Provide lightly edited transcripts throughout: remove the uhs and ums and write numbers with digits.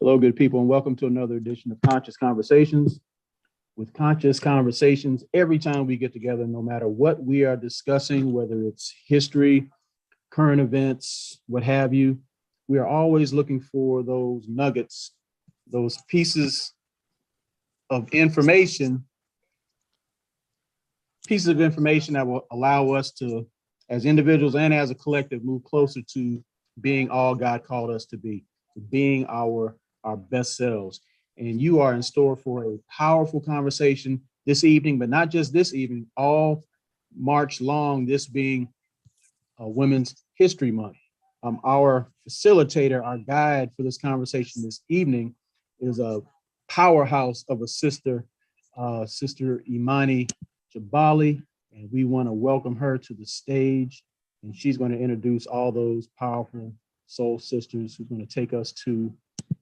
Hello, good people, and welcome to another edition of Conscious Conversations. With Conscious Conversations, every time we get together, no matter what we are discussing, whether it's history, current events, what have you, we are always looking for those nuggets, those pieces of information that will allow us to, as individuals and as a collective, move closer to being all God called us to be, being our best selves. And you are in store for a powerful conversation this evening, but not just this evening, all March long, this being Women's History Month. Our facilitator, our guide for this conversation this evening is a powerhouse of a sister, Sister Imani Jabali, and we want to welcome her to the stage, and she's going to introduce all those powerful soul sisters who's going to take us to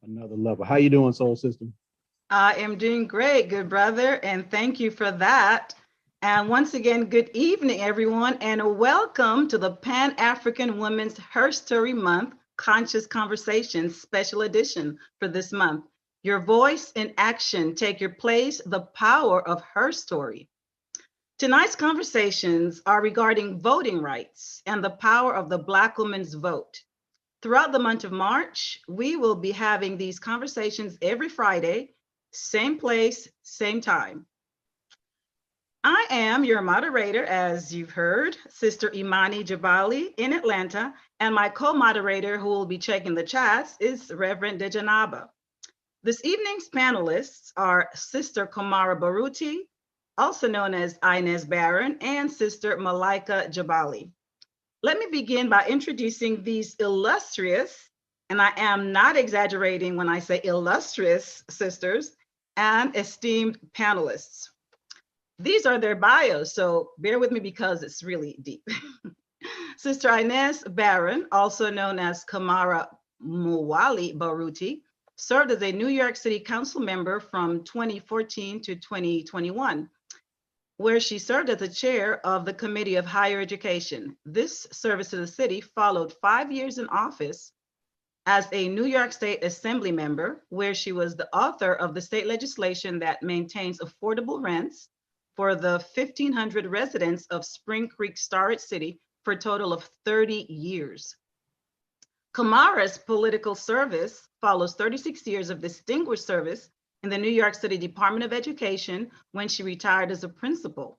another level. How you doing, soul sister? I am doing great, good brother, and thank you for that. And once again, good evening, everyone, and welcome to the Pan-African Women's Her Story Month Conscious Conversations Special Edition for this month. Your voice in action, take your place, the power of her story. Tonight's conversations are regarding voting rights and the power of the Black woman's vote. Throughout the month of March, we will be having these conversations every Friday, same place, same time. I am your moderator, as you've heard, Sister Imani Jabali in Atlanta, and my co-moderator who will be checking the chats is Reverend Dejanaba. This evening's panelists are Sister Kamara Baruti, also known as Inez Barron, and Sister Malaika Jabali. Let me begin by introducing these illustrious, and I am not exaggerating when I say illustrious sisters, and esteemed panelists. These are their bios, so bear with me because it's really deep. Sister Inez Barron, also known as Kamara Muwali Baruti, served as a New York City Council member from 2014 to 2021. Where she served as the chair of the Committee of Higher Education. This service to the city followed 5 years in office as a New York State Assembly member, where she was the author of the state legislation that maintains affordable rents for the 1,500 residents of Spring Creek, Starrett City for a total of 30 years. Kamara's political service follows 36 years of distinguished service in the New York City Department of Education when she retired as a principal.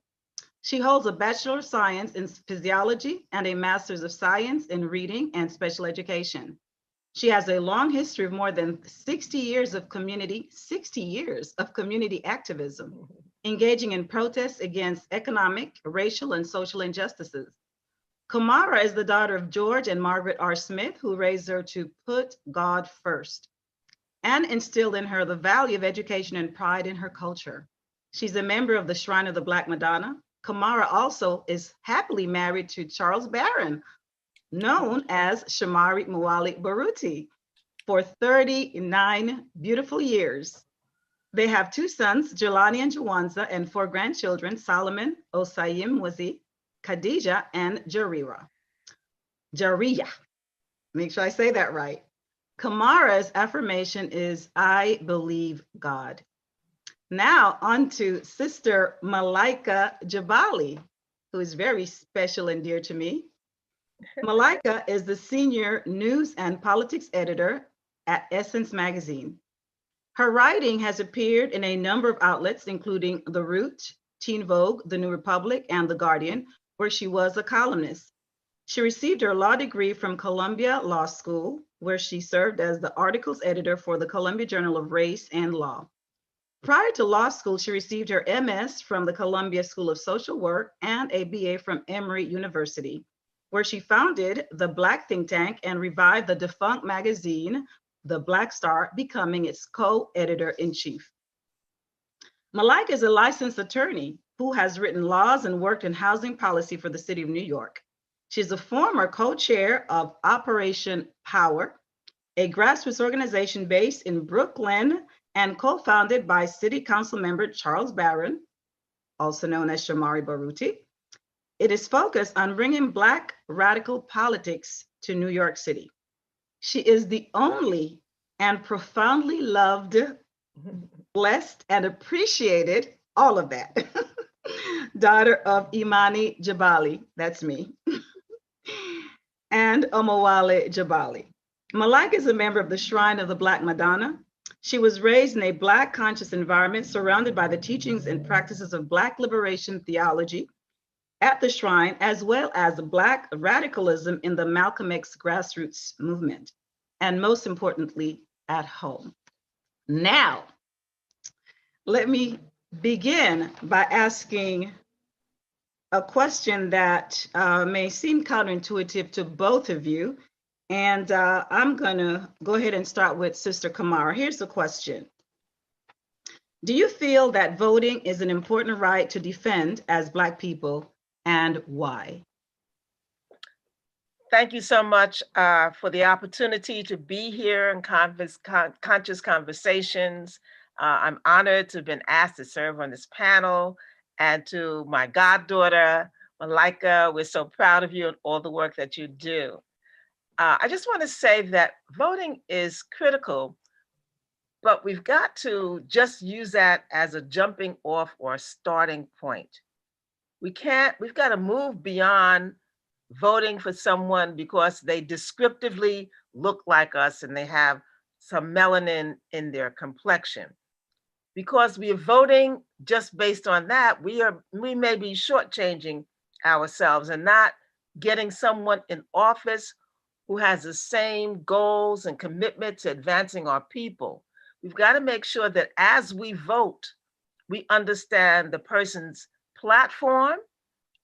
She holds a Bachelor of Science in Physiology and a Master's of Science in Reading and Special Education. She has a long history of more than 60 years of community activism, engaging in protests against economic, racial, and social injustices. Kamara is the daughter of George and Margaret R. Smith, who raised her to put God first and instilled in her the value of education and pride in her culture. She's a member of the Shrine of the Black Madonna. Kamara also is happily married to Charles Barron, known as Shamari Muwali Baruti, for 39 beautiful years. They have 2 sons, Jelani and Jawanza, and 4 grandchildren, Solomon, Osayim Wazi, Khadija, and Jariya. Make sure I say that right. Kamara's affirmation is, I believe God. Now on to Sister Malaika Jabali, who is very special and dear to me. Malaika is the senior news and politics editor at Essence Magazine. Her writing has appeared in a number of outlets, including The Root, Teen Vogue, The New Republic, and The Guardian, where she was a columnist. She received her law degree from Columbia Law School, where she served as the articles editor for the Columbia Journal of Race and Law. Prior to law school, she received her MS from the Columbia School of Social Work and a BA from Emory University, where she founded the Black think tank and revived the defunct magazine, The Black Star, becoming its co-editor-in-chief. Malaika is a licensed attorney who has written laws and worked in housing policy for the city of New York. She's a former co-chair of Operation Power, a grassroots organization based in Brooklyn and co-founded by City Council member Charles Barron, also known as Shamari Baruti. It is focused on bringing Black radical politics to New York City. She is the only and profoundly loved, blessed, and appreciated, all of that, daughter of Imani Jabali, that's me, and Omowale Jabali. Malika is a member of the Shrine of the Black Madonna. She was raised in a Black conscious environment surrounded by the teachings and practices of Black liberation theology at the Shrine, as well as Black radicalism in the Malcolm X grassroots movement, and most importantly, at home. Now, let me begin by asking a question that may seem counterintuitive to both of you. And I'm gonna go ahead and start with Sister Kamara. Here's the question. Do you feel that voting is an important right to defend as Black people, and why? Thank you so much for the opportunity to be here in Conscious Conversations. I'm honored to have been asked to serve on this panel, and to my goddaughter, Malika, we're so proud of you and all the work that you do. I just want to say that voting is critical, but we've got to just use that as a jumping off or a starting point. We've got to move beyond voting for someone because they descriptively look like us and they have some melanin in their complexion. Because we are voting just based on that, we may be shortchanging ourselves and not getting someone in office who has the same goals and commitment to advancing our people. We've got to make sure that as we vote, we understand the person's platform,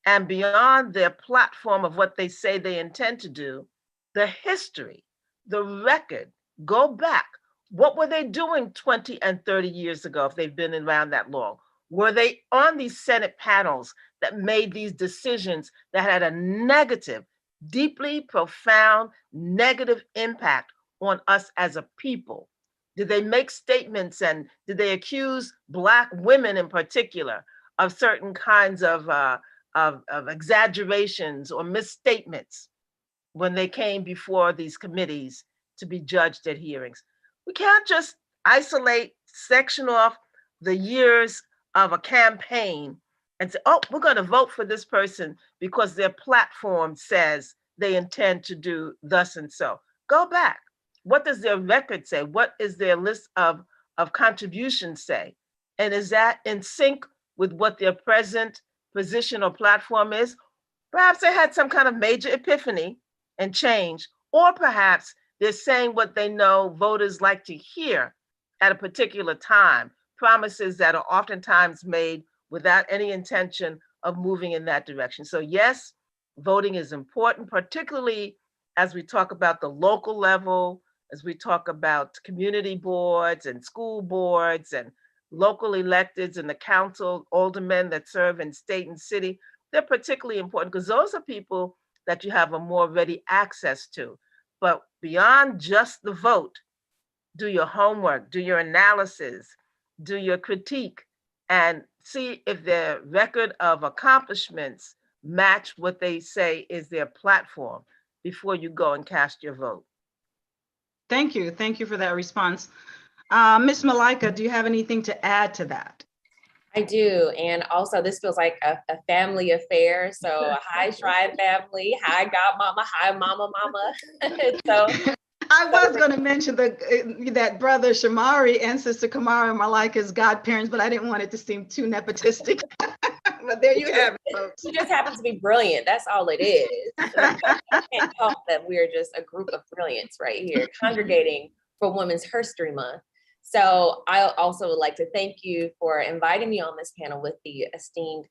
and beyond their platform of what they say they intend to do, the history, the record, go back. What were they doing 20 and 30 years ago if they've been around that long? Were they on these Senate panels that made these decisions that had a negative, deeply profound negative impact on us as a people? Did they make statements, and did they accuse Black women in particular of certain kinds of exaggerations or misstatements when they came before these committees to be judged at hearings? We can't just isolate, section off the years of a campaign and say, oh, we're going to vote for this person because their platform says they intend to do thus and so. Go back. What does their record say? What is their list of contributions say? And is that in sync with what their present position or platform is? Perhaps they had some kind of major epiphany and change, or perhaps they're saying what they know voters like to hear at a particular time, promises that are oftentimes made without any intention of moving in that direction. So yes, voting is important, particularly as we talk about the local level, as we talk about community boards and school boards and local electeds and the council, aldermen that serve in state and city. They're particularly important because those are people that you have a more ready access to. But beyond just the vote, do your homework, do your analysis, do your critique, and see if their record of accomplishments match what they say is their platform before you go and cast your vote. Thank you. Thank you for that response. Ms. Malika, do you have anything to add to that? I do. And also, this feels like a family affair. So hi, Tribe family. Hi, Godmama. Hi, Mama. So I was going to mention that brother Shamari and Sister Kamara Malika's godparents, but I didn't want it to seem too nepotistic. But there you have it, folks. You just happen to be brilliant. That's all it is. I can't help that we're just a group of brilliants right here, congregating for Women's History Month. So I also would like to thank you for inviting me on this panel with the esteemed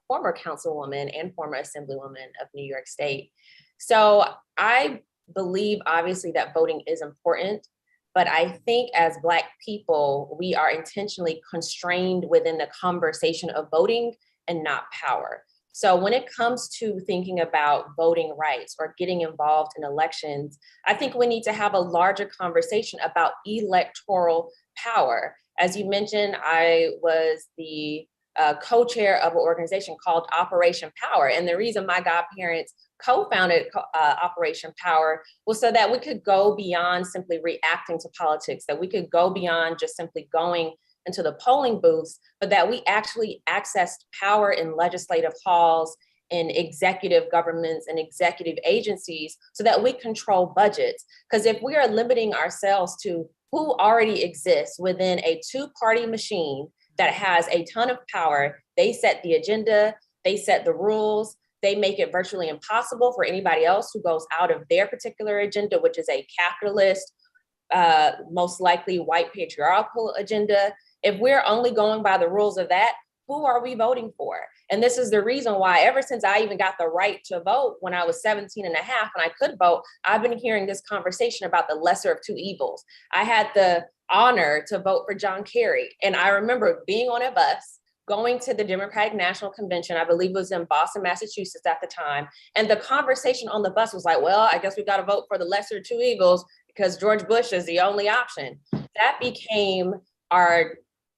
former councilwoman and former assemblywoman of New York State. So I believe obviously that voting is important, but I think as Black people, we are intentionally constrained within the conversation of voting and not power. So when it comes to thinking about voting rights or getting involved in elections, I think we need to have a larger conversation about electoral power. As you mentioned, I was the co-chair of an organization called Operation Power. And the reason my godparents co-founded Operation Power was so that we could go beyond simply reacting to politics, that we could go beyond just simply going into the polling booths, but that we actually accessed power in legislative halls, in executive governments and executive agencies, so that we control budgets. Because if we are limiting ourselves to who already exists within a two-party machine that has a ton of power, they set the agenda, they set the rules, they make it virtually impossible for anybody else who goes out of their particular agenda, which is a capitalist, most likely white patriarchal agenda. If we're only going by the rules of that, who are we voting for? And this is the reason why ever since I even got the right to vote when I was 17 and a half and I could vote, I've been hearing this conversation about the lesser of two evils. I had the honor to vote for John Kerry. And I remember being on a bus, going to the Democratic National Convention, I believe it was in Boston, Massachusetts at the time. And the conversation on the bus was like, well, I guess we got to vote for the lesser of two evils because George Bush is the only option. That became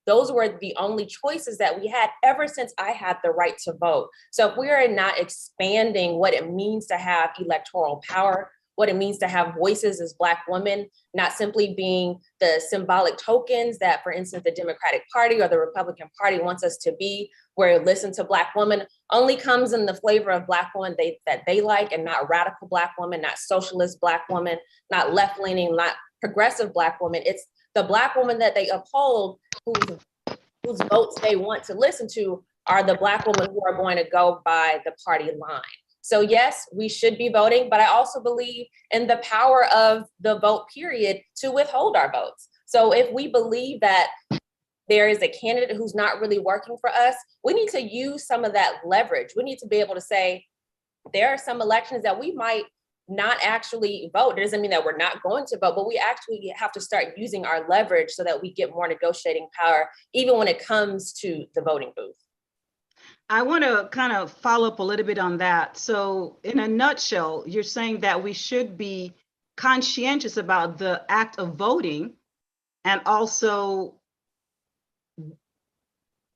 those were the only choices that we had ever since I had the right to vote. So if we are not expanding what it means to have electoral power, what it means to have voices as Black women, not simply being the symbolic tokens that, for instance, the Democratic Party or the Republican Party wants us to be, where listen to Black women only comes in the flavor of Black women that they like, and not radical Black women, not socialist Black women, not left-leaning, not progressive Black women. It's the Black woman that they uphold, whose votes they want to listen to, are the Black women who are going to go by the party line. So yes, we should be voting, but I also believe in the power of the vote period to withhold our votes. So if we believe that there is a candidate who's not really working for us, we need to use some of that leverage. We need to be able to say, there are some elections that we might not actually vote. It doesn't mean that we're not going to vote, but we actually have to start using our leverage so that we get more negotiating power, even when it comes to the voting booth. I want to kind of follow up a little bit on that. So in a nutshell, you're saying that we should be conscientious about the act of voting and also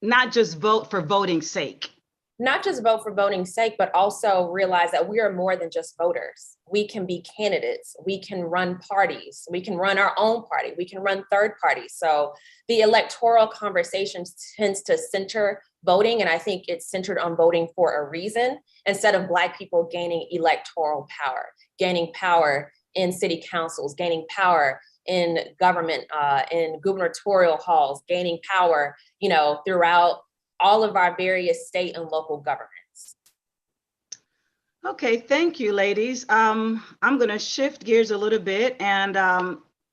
not just vote for voting's sake. Not just vote for voting's sake, but also realize that we are more than just voters. We can be candidates. We can run parties. We can run our own party. We can run third parties. So the electoral conversation tends to center voting, and I think it's centered on voting for a reason, instead of Black people gaining electoral power, gaining power in city councils, gaining power in government, in gubernatorial halls, gaining power, throughout all of our various state and local governments. Okay, thank you, ladies. I'm going to shift gears a little bit and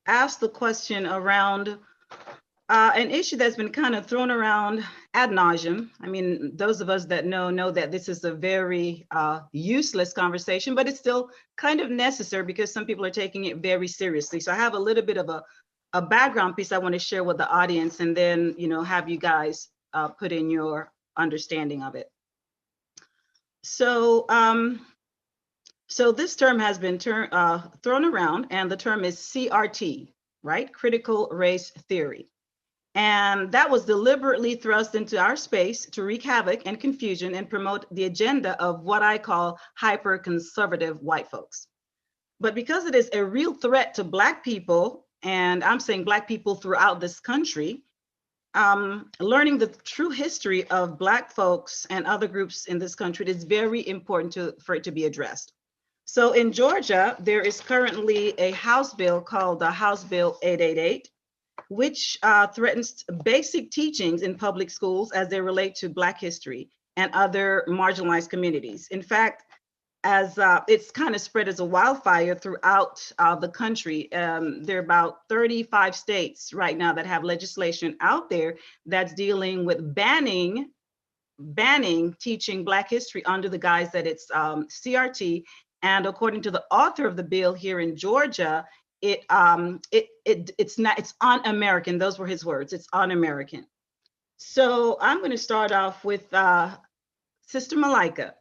ask the question around an issue that's been kind of thrown around ad nauseum. I mean, those of us that know that this is a very useless conversation, but it's still kind of necessary because some people are taking it very seriously. So I have a little bit of a background piece I want to share with the audience, and then have you guys put in your understanding of it. So, so this term has been thrown around, and the term is CRT, right? Critical race theory. And that was deliberately thrust into our space to wreak havoc and confusion and promote the agenda of what I call hyper-conservative white folks. But because it is a real threat to Black people, and I'm saying Black people throughout this country, learning the true history of Black folks and other groups in this country is very important for it to be addressed. So in Georgia, there is currently a House bill called the House Bill 888, which threatens basic teachings in public schools as they relate to Black history and other marginalized communities. In fact, as it's kind of spread as a wildfire throughout the country. There are about 35 states right now that have legislation out there that's dealing with banning teaching Black history under the guise that it's CRT. And according to the author of the bill here in Georgia, it's un-American. Those were his words. It's un-American. So I'm going to start off with Sister Malika.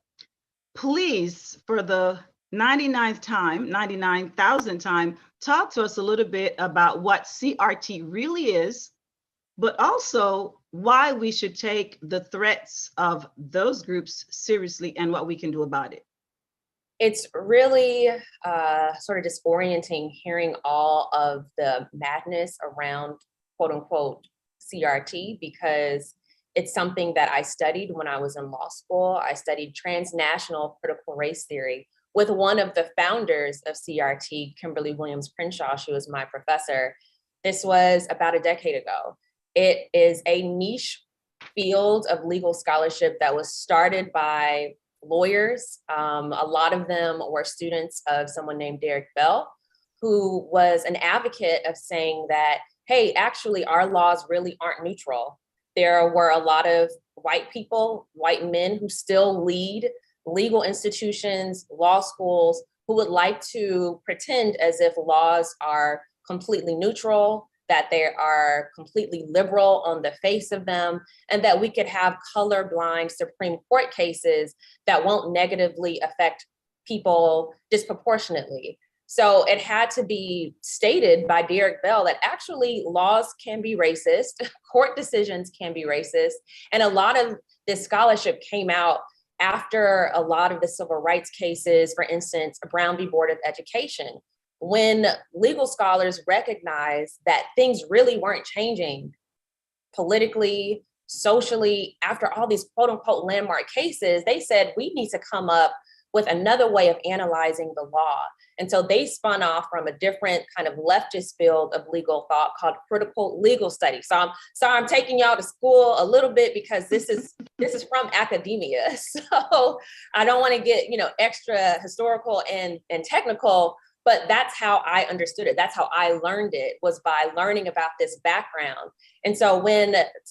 Please, for the 99th time, 99,000th time, talk to us a little bit about what CRT really is, but also why we should take the threats of those groups seriously and what we can do about it. It's really sort of disorienting hearing all of the madness around quote unquote CRT, because it's something that I studied when I was in law school. I studied transnational critical race theory with one of the founders of CRT, Kimberly Williams Crenshaw. She was my professor. This was about a decade ago. It is a niche field of legal scholarship that was started by lawyers. A lot of them were students of someone named Derek Bell, who was an advocate of saying that, hey, actually, our laws really aren't neutral. There were a lot of white people, white men who still lead legal institutions, law schools, who would like to pretend as if laws are completely neutral, that they are completely liberal on the face of them, and that we could have colorblind Supreme Court cases that won't negatively affect people disproportionately. So it had to be stated by Derek Bell that actually laws can be racist, court decisions can be racist, and a lot of this scholarship came out after a lot of the civil rights cases, for instance, Brown v. Board of Education, when legal scholars recognized that things really weren't changing politically, socially, after all these quote unquote landmark cases, they said, we need to come up with another way of analyzing the law. And so they spun off from a different kind of leftist field of legal thought called critical legal studies. So I'm taking y'all to school a little bit because this is from academia. So I don't want to get, extra historical and technical, but that's how I understood it. That's how I learned it, was by learning about this background. And so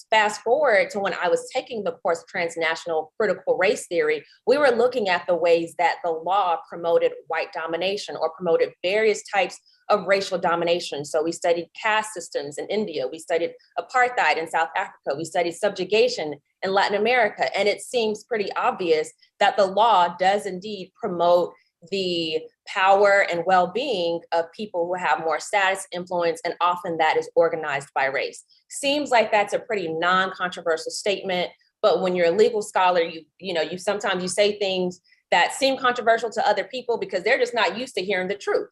fast forward to when I was taking the course Transnational Critical Race Theory, we were looking at the ways that the law promoted white domination or promoted various types of racial domination. So we studied caste systems in India, we studied apartheid in South Africa, we studied subjugation in Latin America. And it seems pretty obvious that the law does indeed promote the power and well-being of people who have more status, influence, and often that is organized by race. Seems like that's a pretty non-controversial statement, but when you're a legal scholar, you sometimes you say things that seem controversial to other people because they're just not used to hearing the truth.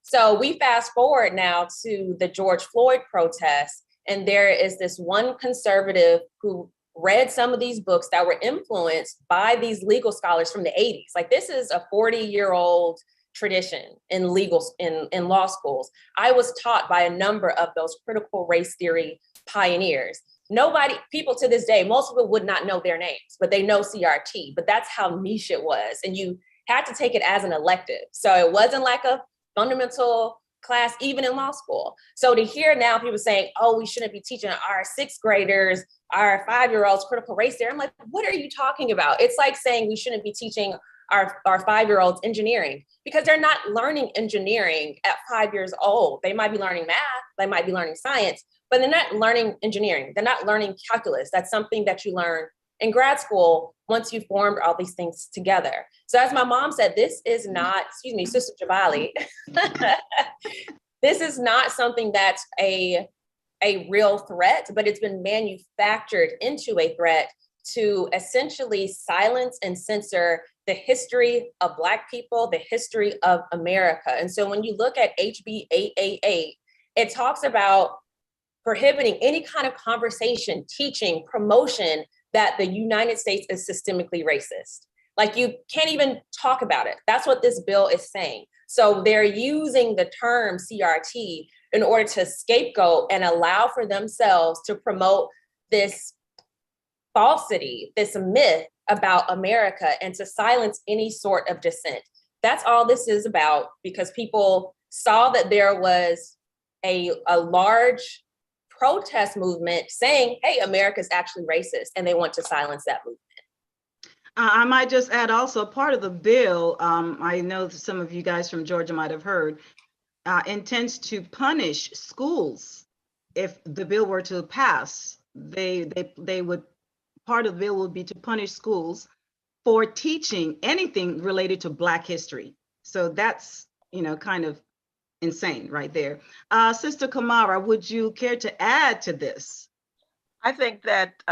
So we fast forward now to the George Floyd protests, and there is this one conservative who read some of these books that were influenced by these legal scholars from the 80s. Like, this is a 40-year-old tradition in law schools. I was taught by a number of those critical race theory pioneers. People to this day, most people would not know their names, but they know CRT, but that's how niche it was. And you had to take it as an elective. So it wasn't like a fundamental class, even in law school. So to hear now people saying, oh, we shouldn't be teaching our 6th graders, our 5-year-olds critical race theory. I'm like, what are you talking about? It's like saying we shouldn't be teaching our 5-year-olds engineering, because they're not learning engineering at 5 years old. They might be learning math, they might be learning science, but they're not learning engineering. They're not learning calculus. That's something that you learn in grad school once you've formed all these things together. So as my mom said, this is not, Sister Jabali, this is not something that's a real threat, but it's been manufactured into a threat to essentially silence and censor the history of Black people, the history of America. And so when you look at HB 888, it talks about prohibiting any kind of conversation, teaching, promotion that the United States is systemically racist. Like, you can't even talk about it. That's what this bill is saying. So they're using the term CRT in order to scapegoat and allow for themselves to promote this falsity, this myth about America, and to silence any sort of dissent. That's all this is about, because people saw that there was a large protest movement saying, hey, America's actually racist, and they want to silence that movement. I might just add also, part of the bill, I know some of you guys from Georgia might have heard, intends to punish schools. If the bill were to pass, they would, part of the bill would be to punish schools for teaching anything related to Black history. So that's, kind of insane right there. Sister Kamara, would you care to add to this? I think that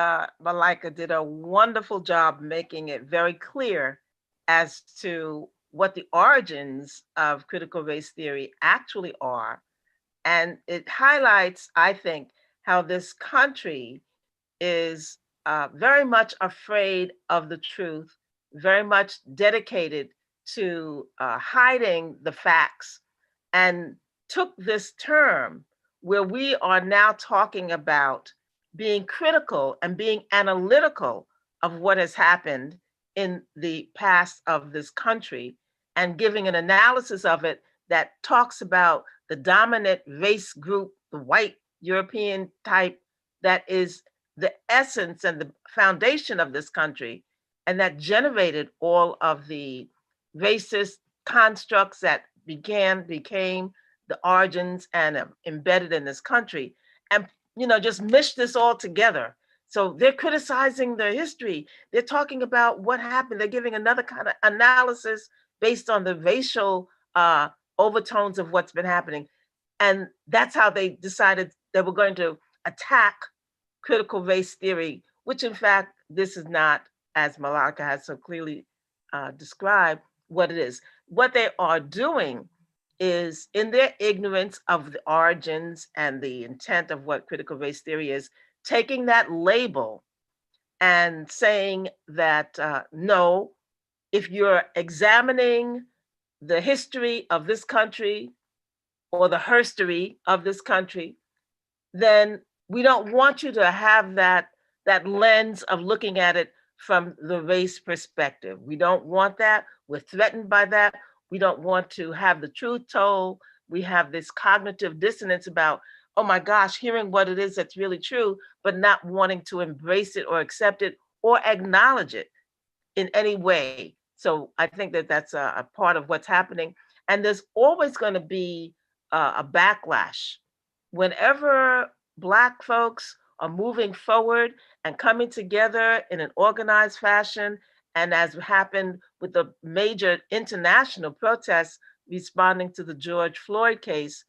Malika did a wonderful job making it very clear as to what the origins of critical race theory actually are. And it highlights, I think, how this country is very much afraid of the truth, very much dedicated to hiding the facts, and took this term where we are now talking about being critical and being analytical of what has happened in the past of this country and giving an analysis of it that talks about the dominant race group, the white European type, that is the essence and the foundation of this country, and that generated all of the racist constructs that became the origins and embedded in this country, and just mish this all together. So they're criticizing the history. They're talking about what happened. They're giving another kind of analysis based on the racial overtones of what's been happening. And that's how they decided they were going to attack critical race theory, which in fact, this is not, as Malika has so clearly described, what it is. What they are doing is, in their ignorance of the origins and the intent of what critical race theory is, taking that label and saying that, no, if you're examining the history of this country or the herstory of this country, then we don't want you to have that lens of looking at it from the race perspective. We don't want that. We're threatened by that. We don't want to have the truth told. We have this cognitive dissonance about, oh my gosh, hearing what it is that's really true, but not wanting to embrace it or accept it or acknowledge it in any way. So I think that that's a part of what's happening. And there's always going to be a backlash. Whenever Black folks are moving forward and coming together in an organized fashion, and as happened with the major international protests responding to the George Floyd case,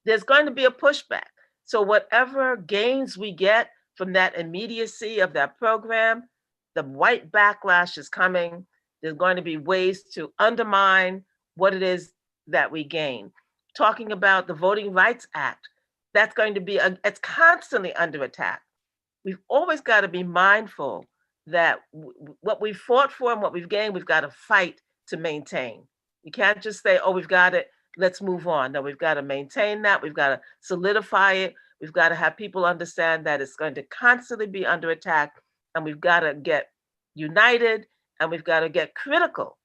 there's going to be a pushback. So whatever gains we get from that immediacy of that program, the white backlash is coming. There's going to be ways to undermine what it is that we gain. Talking about the Voting Rights Act, that's going to be, it's constantly under attack. We've always got to be mindful that what we fought for and what we've gained, we've got to fight to maintain. You can't just say, oh, we've got it, let's move on. No, we've got to maintain that. We've got to solidify it. We've got to have people understand that it's going to constantly be under attack, and we've got to get united, and we've got to get critical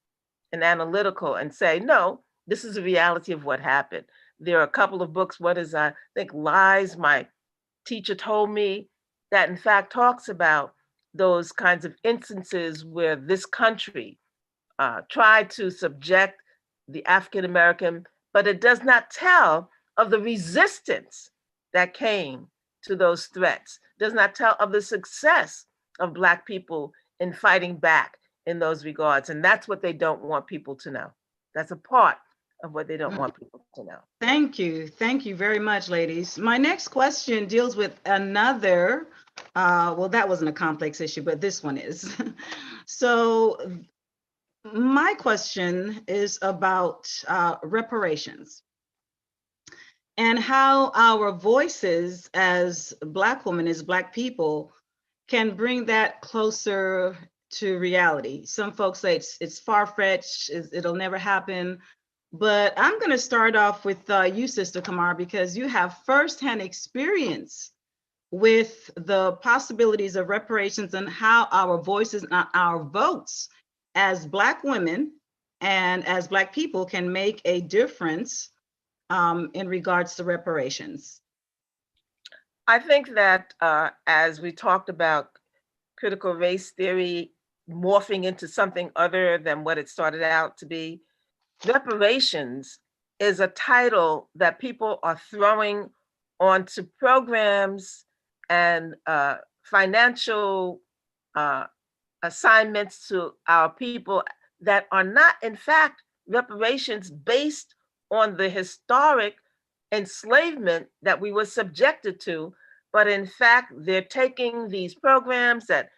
and analytical and say, no, this is the reality of what happened. There are a couple of books, what is, I think, Lies My Teacher Told Me, that in fact talks about those kinds of instances where this country tried to subject the African American, but it does not tell of the resistance that came to those threats, does not tell of the success of Black people in fighting back in those regards. And that's what they don't want people to know. That's a part of what they don't want people to know. Thank you. Thank you very much, ladies. My next question deals with another, well, that wasn't a complex issue, but this one is. So my question is about reparations and how our voices as Black women, as Black people, can bring that closer to reality. Some folks say it's far-fetched, it'll never happen. But I'm going to start off with you, Sister Kamar, because you have firsthand experience with the possibilities of reparations and how our voices and our votes as Black women and as Black people can make a difference in regards to reparations. I think that as we talked about critical race theory morphing into something other than what it started out to be, reparations is a title that people are throwing onto programs and financial assignments to our people that are not, in fact, reparations based on the historic enslavement that we were subjected to, but in fact, they're taking these programs that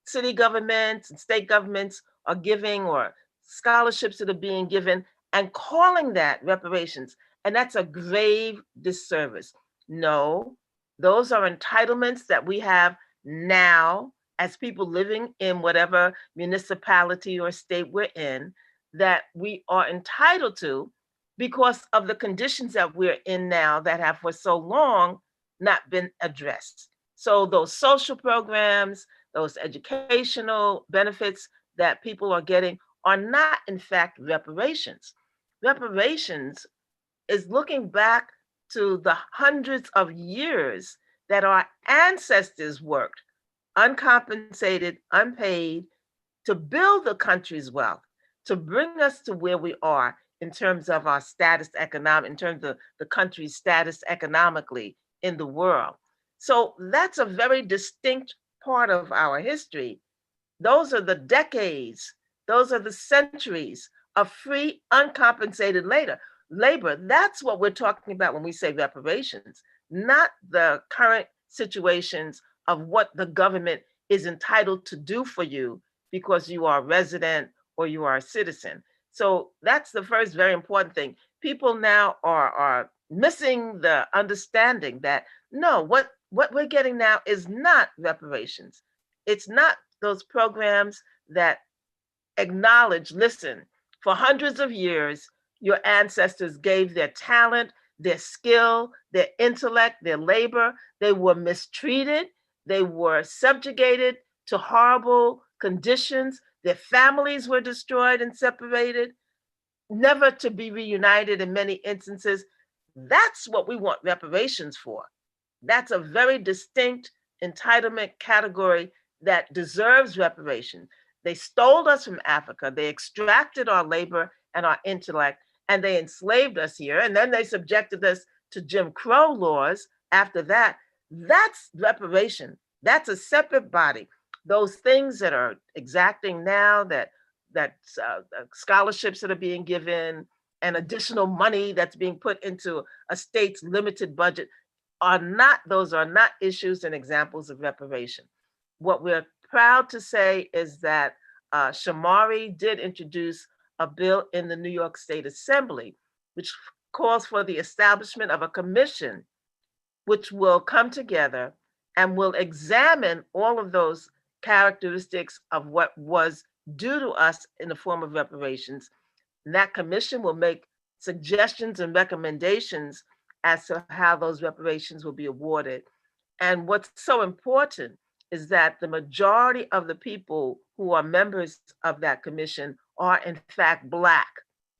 city governments and state governments are giving, or scholarships that are being given, and calling that reparations. And that's a grave disservice. No, those are entitlements that we have now as people living in whatever municipality or state we're in, that we are entitled to because of the conditions that we're in now that have for so long not been addressed. So those social programs, those educational benefits that people are getting are not, in fact, reparations. Reparations is looking back to the hundreds of years that our ancestors worked, uncompensated, unpaid, to build the country's wealth, to bring us to where we are in terms of our status economic, in terms of the country's status economically in the world. So that's a very distinct part of our history. Those are the decades, those are the centuries of free, uncompensated labor. That's what we're talking about when we say reparations, not the current situations of what the government is entitled to do for you because you are a resident or you are a citizen. So that's the first very important thing. People now are missing the understanding that no, what we're getting now is not reparations. It's not those programs that acknowledge, listen, for hundreds of years, your ancestors gave their talent, their skill, their intellect, their labor. They were mistreated. They were subjugated to horrible conditions. Their families were destroyed and separated, never to be reunited in many instances. That's what we want reparations for. That's a very distinct entitlement category that deserves reparation. They stole us from Africa. They extracted our labor and our intellect, and they enslaved us here. And then they subjected us to Jim Crow laws after that. That's reparation. That's a separate body. Those things that are exacting now, that scholarships that are being given and additional money that's being put into a state's limited budget, those are not issues and examples of reparation. What we're proud to say is that Shamari did introduce a bill in the New York State Assembly, which calls for the establishment of a commission which will come together and will examine all of those characteristics of what was due to us in the form of reparations. And that commission will make suggestions and recommendations as to how those reparations will be awarded. And what's so important is that the majority of the people who are members of that commission are in fact Black,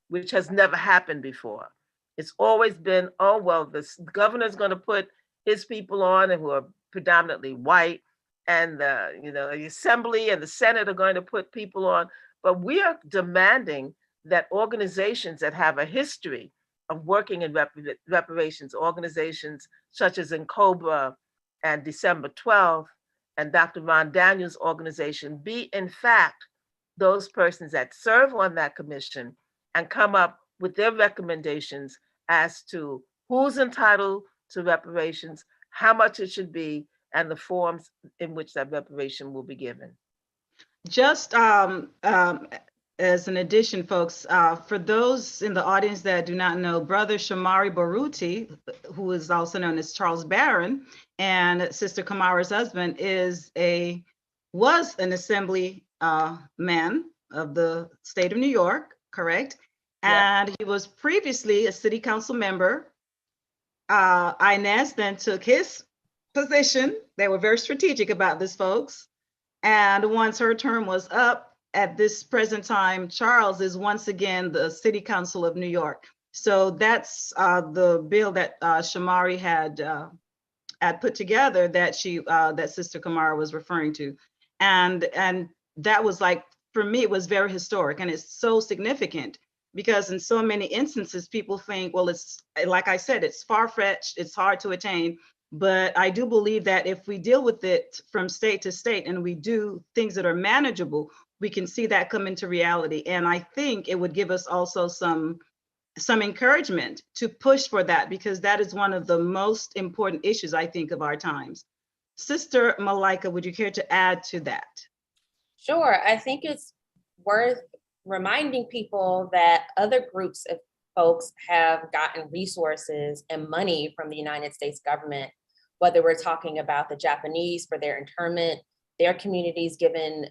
which has never happened before. It's always been, oh, well, the governor's going to put his people on, and who are predominantly white, and the Assembly and the Senate are going to put people on. But we are demanding that organizations that have a history of working in reparations, organizations such as NCOBRA and December 12th, and Dr. Ron Daniels' organization, be in fact those persons that serve on that commission and come up with their recommendations as to who's entitled to reparations, how much it should be, and the forms in which that reparation will be given. Just as an addition, folks, for those in the audience that do not know, Brother Shamari Baruti, who is also known as Charles Barron, and Sister Kamara's husband, was an assembly man of the state of New York, correct? And he was previously a city council member. Inez then took his position. They were very strategic about this, folks. And once her term was up, at this present time, Charles is once again the City Council of New York. So that's the bill that Shamari had put together that that Sister Kamara was referring to, and that was, like, for me, it was very historic, and it's so significant because in so many instances people think, well, it's like I said, it's far-fetched, it's hard to attain. But I do believe that if we deal with it from state to state and we do things that are manageable, we can see that come into reality. And I think it would give us also some some encouragement to push for that, because that is one of the most important issues, I think, of our times. Sister Malika, would you care to add to that? Sure. I think it's worth reminding people that other groups of folks have gotten resources and money from the United States government, whether we're talking about the Japanese for their internment, their communities given,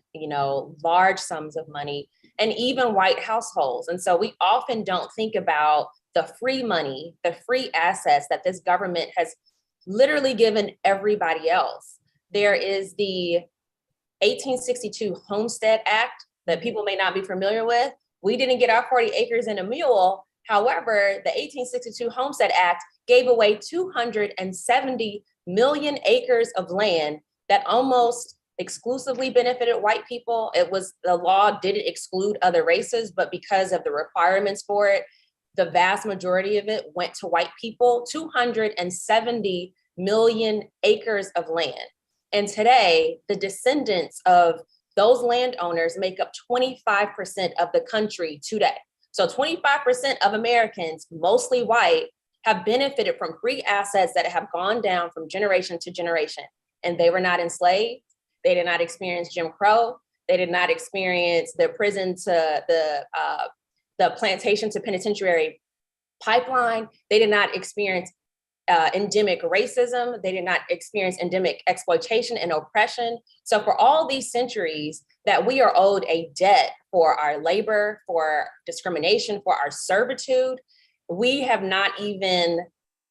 large sums of money, and even white households. And so we often don't think about the free money, the free assets that this government has literally given everybody else. There is the 1862 Homestead Act that people may not be familiar with. We didn't get our 40 acres and a mule. However, the 1862 Homestead Act gave away 270 million acres of land that almost exclusively benefited white people. The law didn't exclude other races, but because of the requirements for it, the vast majority of it went to white people, 270 million acres of land. And today, the descendants of those landowners make up 25% of the country today. So 25% of Americans, mostly white, have benefited from free assets that have gone down from generation to generation. And they were not enslaved. They did not experience Jim Crow. They did not experience the prison to the plantation to penitentiary pipeline. They did not experience endemic racism. They did not experience endemic exploitation and oppression. So for all these centuries that we are owed a debt for our labor, for discrimination, for our servitude, we have not even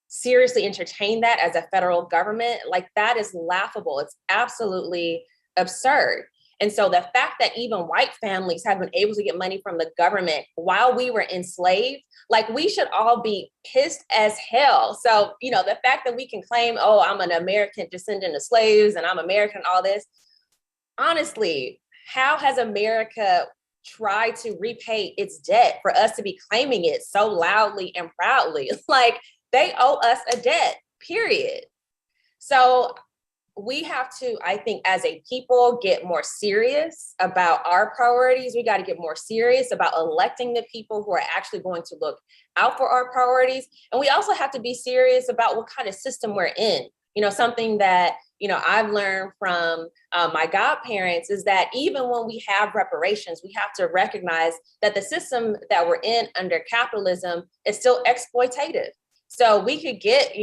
seriously entertained that as a federal government. Like, that is laughable. It's absolutely absurd. And so the fact that even white families have been able to get money from the government while we were enslaved, like, we should all be pissed as hell. So, the fact that we can claim, oh, I'm an American descendant of slaves and I'm American, all this, honestly, how has America tried to repay its debt for us to be claiming it so loudly and proudly? Like, they owe us a debt, period. So we have to, I think, as a people, get more serious about our priorities. We got to get more serious about electing the people who are actually going to look out for our priorities. And we also have to be serious about what kind of system we're in. Something that, I've learned from my godparents is that even when we have reparations, we have to recognize that the system that we're in under capitalism is still exploitative. So we could get,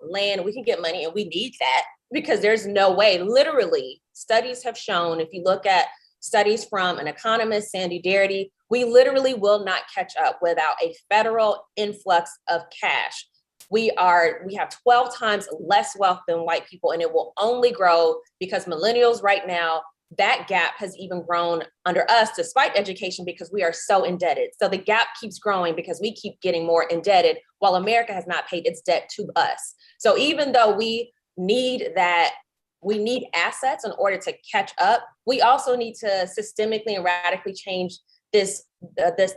land, we can get money, and we need that, because there's no way, literally, studies have shown, if you look at studies from an economist, Sandy Darity, we literally will not catch up without a federal influx of cash. We have 12 times less wealth than white people, and it will only grow because millennials right now, that gap has even grown under us despite education, because we are so indebted. So the gap keeps growing because we keep getting more indebted while America has not paid its debt to us. So even though we need assets in order to catch up, we also need to systemically and radically change this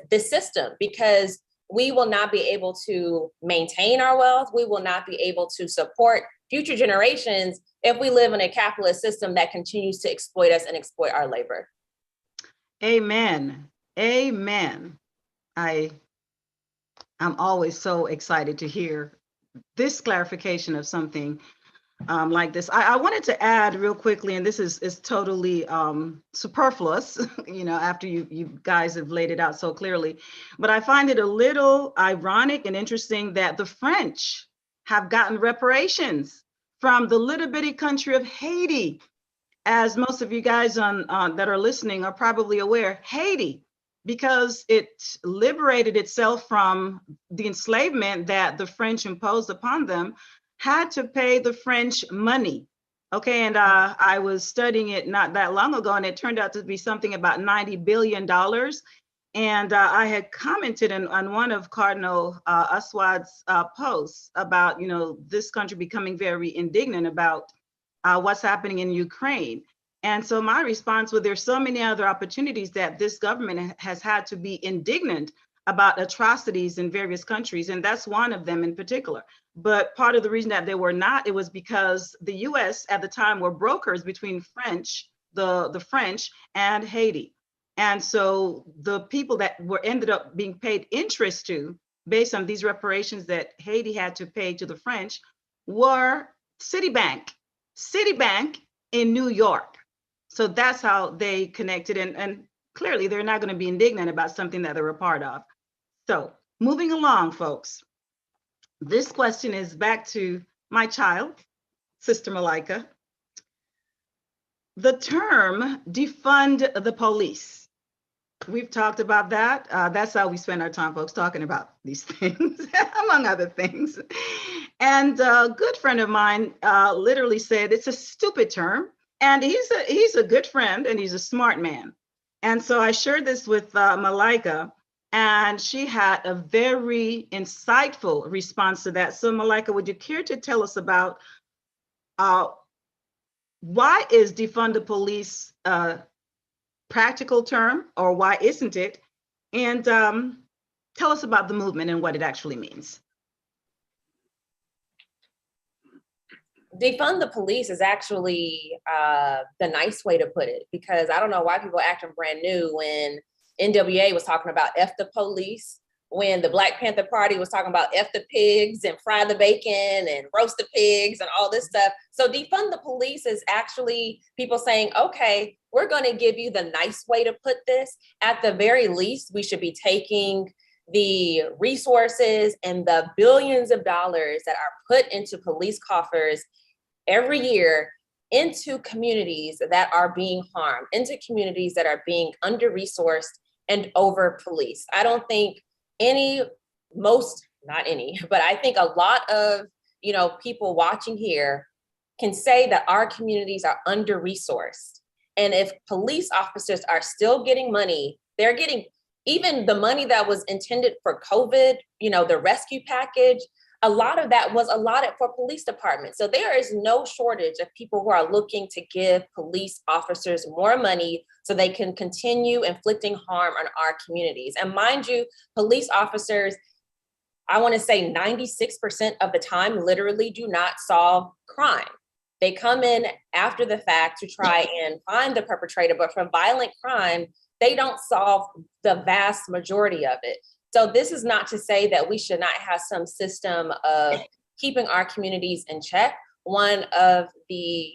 system, because we will not be able to maintain our wealth. We will not be able to support future generations if we live in a capitalist system that continues to exploit us and exploit our labor. Amen. Amen. I'm always so excited to hear this clarification of something like this. I wanted to add real quickly, and this is totally superfluous, after you guys have laid it out so clearly, but I find it a little ironic and interesting that the French have gotten reparations from the little bitty country of Haiti. As most of you guys that are listening are probably aware, Haiti, because it liberated itself from the enslavement that the French imposed upon them, had to pay the French money. Okay, and I was studying it not that long ago, and it turned out to be something about $90 billion. And I had commented on one of Cardinal Aswad's posts about, this country becoming very indignant about what's happening in Ukraine. And so my response was, there's so many other opportunities that this government has had to be indignant about atrocities in various countries, and that's one of them in particular. But part of the reason that they were not, it was because the US at the time were brokers between the French and Haiti. And so the people that ended up being paid interest to based on these reparations that Haiti had to pay to the French were Citibank in New York. So that's how they connected. And clearly they're not going to be indignant about something that they're a part of. So moving along, folks. This question is back to my child, Sister Malika. The term defund the police. We've talked about that. That's how we spend our time, folks, talking about these things, among other things. And a good friend of mine literally said it's a stupid term. And he's a good friend and he's a smart man. And so I shared this with Malika, and she had a very insightful response to that. So Malika, would you care to tell us about why is defund the police a practical term, or why isn't it? And tell us about the movement and what it actually means. Defund the police is actually the nice way to put it, because I don't know why people are acting brand new when NWA was talking about F the police, when the Black Panther Party was talking about F the pigs and fry the bacon and roast the pigs and all this stuff. So defund the police is actually people saying, okay, we're going to give you the nice way to put this. At the very least, we should be taking the resources and the billions of dollars that are put into police coffers every year into communities that are being harmed, into communities that are being under-resourced and over-policed. I don't think not any, but I think a lot of, people watching here can say that our communities are under-resourced. And if police officers are still getting money, they're getting even the money that was intended for COVID, the rescue package, a lot of that was allotted for police departments. So there is no shortage of people who are looking to give police officers more money so they can continue inflicting harm on our communities. And mind you, police officers, I want to say 96% of the time literally do not solve crime. They come in after the fact to try and find the perpetrator, but for violent crime, they don't solve the vast majority of it. So this is not to say that we should not have some system of keeping our communities in check. One of the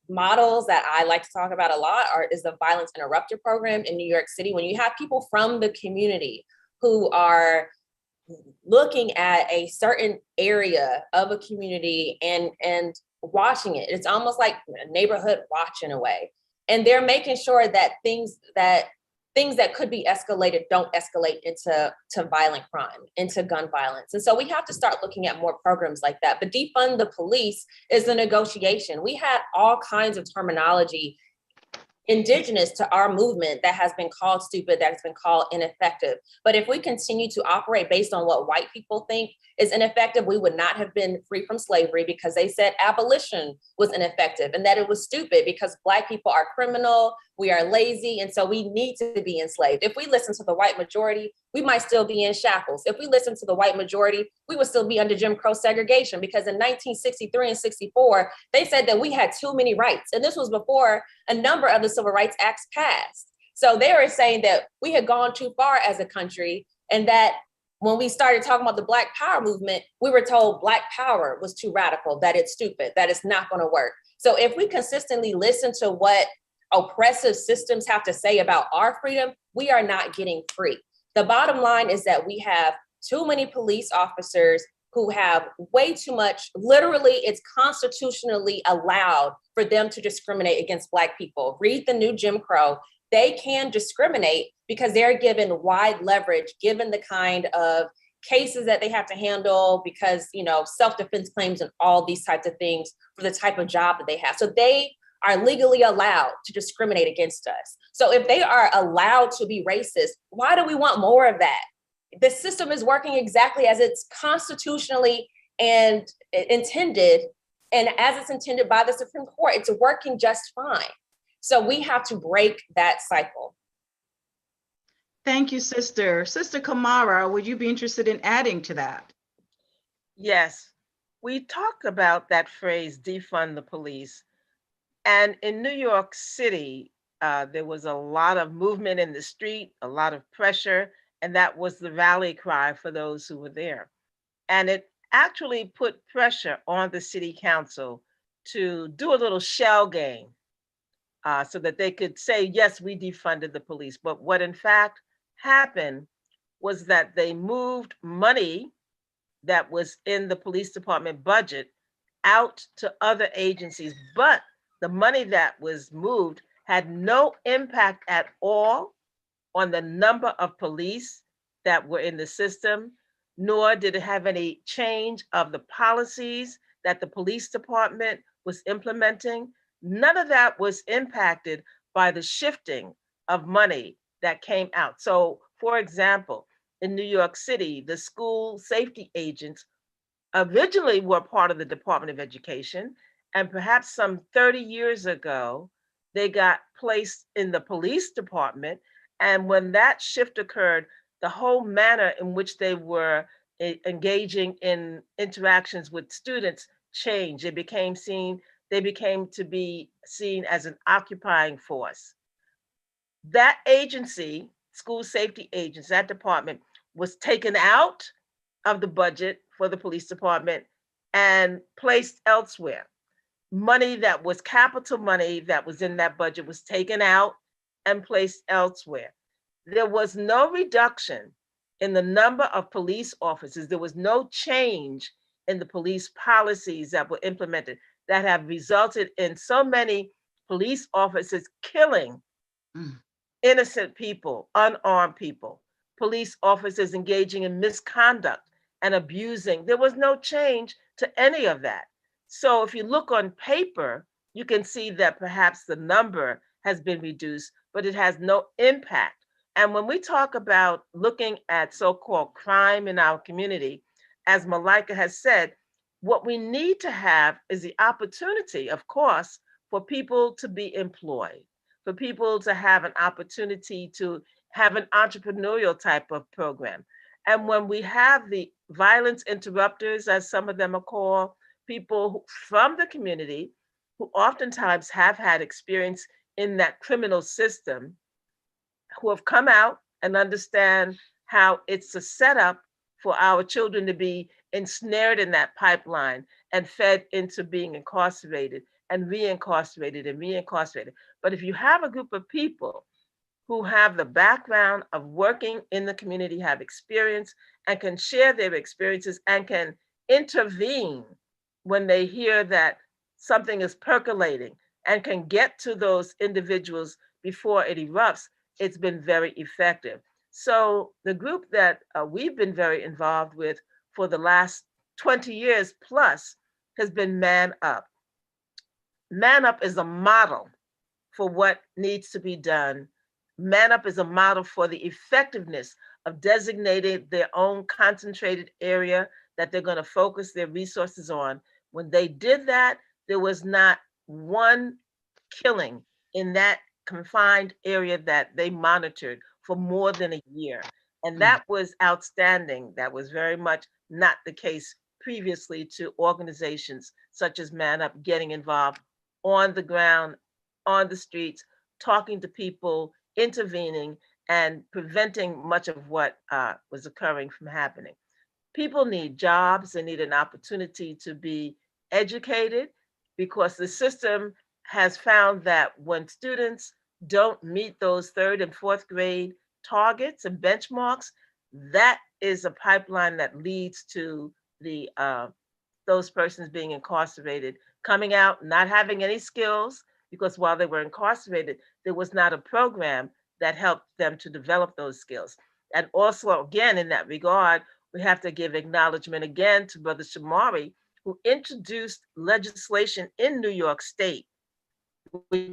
models that I like to talk about a lot is the Violence Interrupter program in New York City. When you have people from the community who are looking at a certain area of a community and watching it, it's almost like a neighborhood watch in a way. And they're making sure that things that could be escalated don't escalate into violent crime, into gun violence. And so we have to start looking at more programs like that. But defund the police is a negotiation. We had all kinds of terminology indigenous to our movement that has been called stupid, that has been called ineffective. But if we continue to operate based on what white people think is ineffective, we would not have been free from slavery, because they said abolition was ineffective and that it was stupid because Black people are criminal, we are lazy, and so we need to be enslaved. If we listen to the white majority, we might still be in shackles. If we listen to the white majority, we would still be under Jim Crow segregation, because in 1963 and 64, they said that we had too many rights. And this was before a number of the Civil Rights Acts passed. So they were saying that we had gone too far as a country, and that when we started talking about the Black Power movement, we were told Black Power was too radical, that it's stupid, that it's not going to work. So if we consistently listen to what oppressive systems have to say about our freedom, we are not getting free. The bottom line is that we have too many police officers who have way too much, literally it's constitutionally allowed for them to discriminate against Black people. Read the new Jim Crow. They can discriminate because they're given wide leverage, given the kind of cases that they have to handle, because, self-defense claims and all these types of things for the type of job that they have. So they are legally allowed to discriminate against us. So if they are allowed to be racist, why do we want more of that? The system is working exactly as it's constitutionally and intended, and as it's intended by the Supreme Court. It's working just fine. So we have to break that cycle. Thank you, sister. Sister Kamara, would you be interested in adding to that? Yes, we talk about that phrase, defund the police. And in New York City, there was a lot of movement in the street, a lot of pressure, And that was the rally cry for those who were there. And it actually put pressure on the city council to do a little shell game so that they could say, yes, we defunded the police. But what in fact happened was that they moved money that was in the police department budget out to other agencies. But the money that was moved had no impact at all on the number of police that were in the system, nor did it have any change of the policies that the police department was implementing. None of that was impacted by the shifting of money that came out. So, for example, in New York City, the school safety agents originally were part of the Department of Education, and perhaps some 30 years ago, they got placed in the police department. And when that shift occurred, the whole manner in which they were engaging in interactions with students changed. They became to be seen as an occupying force. That agency, school safety agents, that department was taken out of the budget for the police department and placed elsewhere. Money that was capital money that was in that budget was taken out and placed elsewhere. There was no reduction in the number of police officers. There was no change in the police policies that were implemented that have resulted in so many police officers killing innocent people, unarmed people, police officers engaging in misconduct and abusing. There was no change to any of that. So if you look on paper, you can see that perhaps the number has been reduced, but it has no impact. And when we talk about looking at so-called crime in our community, as Malika has said, what we need to have is the opportunity, of course, for people to be employed, for people to have an opportunity to have an entrepreneurial type of program. And when we have the violence interrupters, as some of them are called, people from the community who oftentimes have had experience in that criminal system, who have come out and understand how it's a setup for our children to be ensnared in that pipeline and fed into being incarcerated and reincarcerated and reincarcerated. But if you have a group of people who have the background of working in the community, have experience, and can share their experiences and can intervene when they hear that something is percolating and can get to those individuals before it erupts, it's been very effective. So the group that we've been very involved with for the last 20 years plus has been Man Up. Man Up is a model for what needs to be done. Man Up is a model for the effectiveness of designating their own concentrated area that they're going to focus their resources on. When they did that, there was not one killing in that confined area that they monitored for more than a year. And that was outstanding. That was very much not the case previously to organizations such as Man Up getting involved on the ground, on the streets, talking to people, intervening, and preventing much of what was occurring from happening. People need jobs, they need an opportunity to be educated, because the system has found that when students don't meet those 3rd and 4th grade targets and benchmarks, that is a pipeline that leads to the those persons being incarcerated, coming out, not having any skills, because while they were incarcerated, there was not a program that helped them to develop those skills. And also, again, in that regard, we have to give acknowledgement again to Brother Shamari, who introduced legislation in New York State, which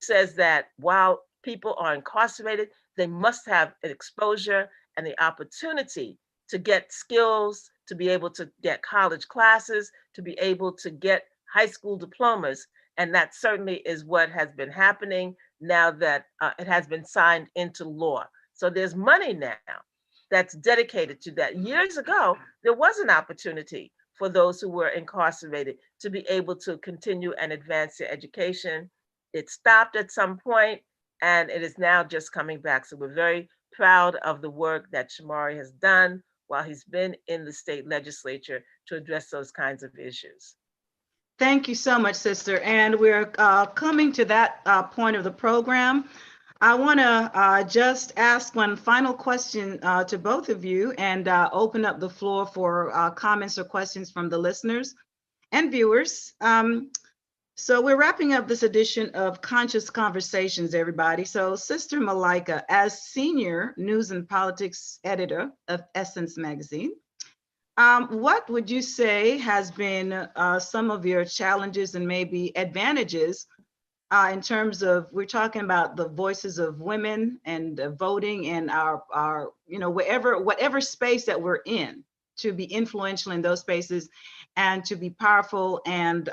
says that while people are incarcerated, they must have an exposure and the opportunity to get skills, to be able to get college classes, to be able to get high school diplomas. And that certainly is what has been happening now that it has been signed into law. So there's money now that's dedicated to that. Years ago, there was an opportunity for those who were incarcerated to be able to continue and advance their education. It stopped at some point, and it is now just coming back. So we're very proud of the work that Shamari has done while he's been in the state legislature to address those kinds of issues. Thank you so much, sister. And we're coming to that point of the program. I want to just ask one final question to both of you and open up the floor for comments or questions from the listeners and viewers. So we're wrapping up this edition of Conscious Conversations, everybody. So Sister Malika, as senior news and politics editor of Essence Magazine, what would you say has been some of your challenges and maybe advantages in terms of, we're talking about the voices of women and voting and our whatever space that we're in, to be influential in those spaces and to be powerful and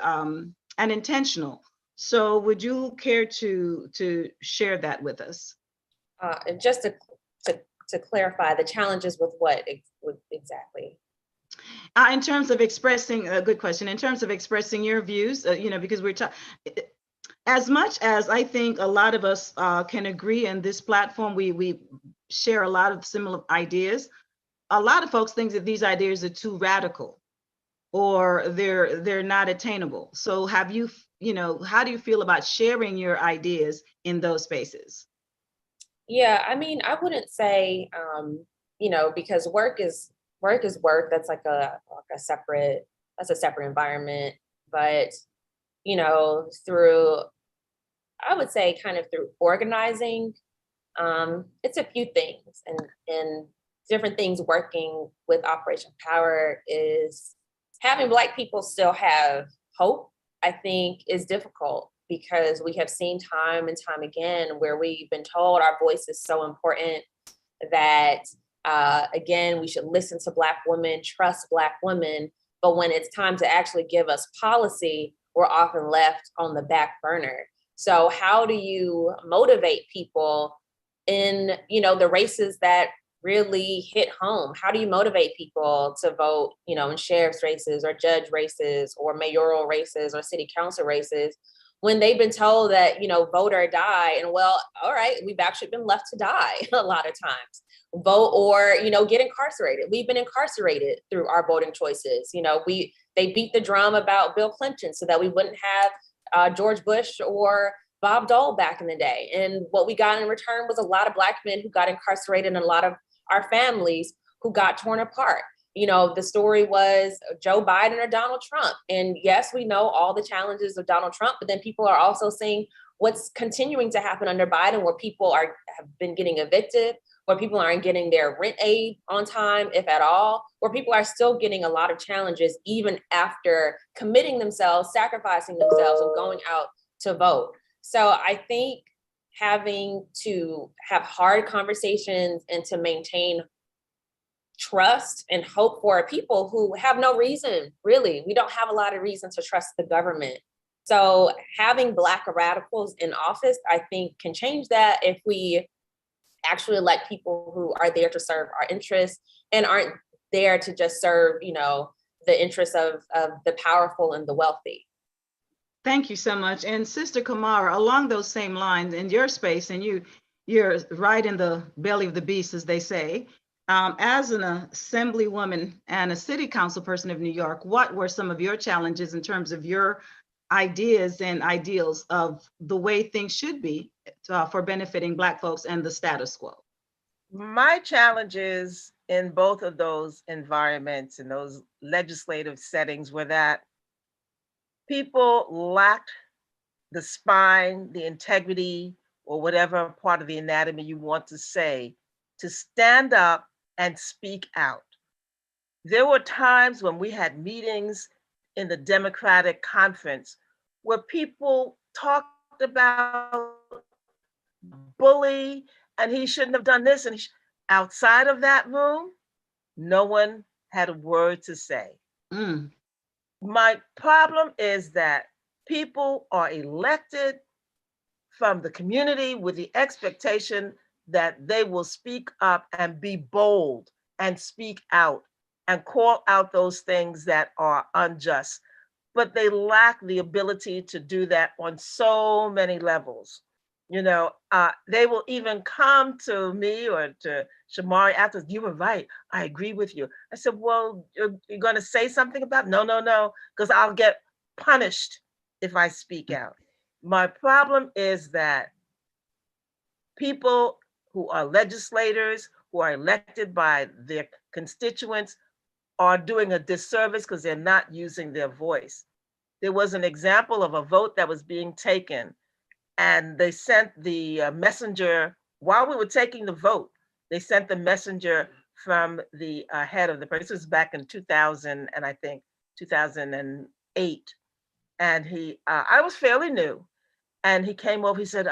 intentional. So would you care to share that with us? And just to clarify, the challenges with what exactly? In terms of expressing, a good question, in terms of expressing your views, because we're talking, as much as I think a lot of us can agree in this platform, we share a lot of similar ideas. A lot of folks think that these ideas are too radical or they're not attainable. So how do you feel about sharing your ideas in those spaces? Yeah, I mean, I wouldn't say, because work is work. That's like a separate environment. But, through, I would say kind of through organizing, it's a few things and different things working with Operation Power is having Black people still have hope, I think, is difficult because we have seen time and time again where we've been told our voice is so important that, again, we should listen to Black women, trust Black women. But when it's time to actually give us policy, we're often left on the back burner. So how do you motivate people in, the races that really hit home? How do you motivate people to vote, in sheriff's races or judge races or mayoral races or city council races when they've been told that, vote or die? And well, all right, we've actually been left to die a lot of times. Vote or, get incarcerated. We've been incarcerated through our voting choices. They beat the drum about Bill Clinton so that we wouldn't have George Bush or Bob Dole back in the day. And what we got in return was a lot of Black men who got incarcerated and a lot of our families who got torn apart. The story was Joe Biden or Donald Trump. And yes, we know all the challenges of Donald Trump, but then people are also seeing what's continuing to happen under Biden, where people have been getting evicted, where people aren't getting their rent aid on time, if at all, where people are still getting a lot of challenges even after committing themselves, sacrificing themselves, and going out to vote. So I think having to have hard conversations and to maintain trust and hope for people who have no reason, really, we don't have a lot of reason to trust the government. So having Black radicals in office, I think, can change that if we actually elect people who are there to serve our interests and aren't there to just serve, the interests of the powerful and the wealthy. Thank you so much. And Sister Kamara, along those same lines, in your space, and you're right in the belly of the beast, as they say, as an assemblywoman and a city council person of New York, what were some of your challenges in terms of your ideas and ideals of the way things should be for benefiting Black folks and the status quo? My challenges in both of those environments and those legislative settings were that people lacked the spine, the integrity, or whatever part of the anatomy you want to say, to stand up and speak out. There were times when we had meetings in the Democratic conference where people talked about bully and he shouldn't have done this. And outside of that room, no one had a word to say. Mm. My problem is that people are elected from the community with the expectation that they will speak up and be bold and speak out and call out those things that are unjust. But they lack the ability to do that on so many levels. They will even come to me or to Shamari after, you were right, I agree with you. I said, well, you're going to say something about it? No, because I'll get punished if I speak out. My problem is that people who are legislators, who are elected by their constituents, are doing a disservice because they're not using their voice. There was an example of a vote that was being taken, and they sent the messenger while we were taking the vote. They sent the messenger from the head of the party. This was back in 2000, and I think 2008. And I was fairly new, and he came over. He said,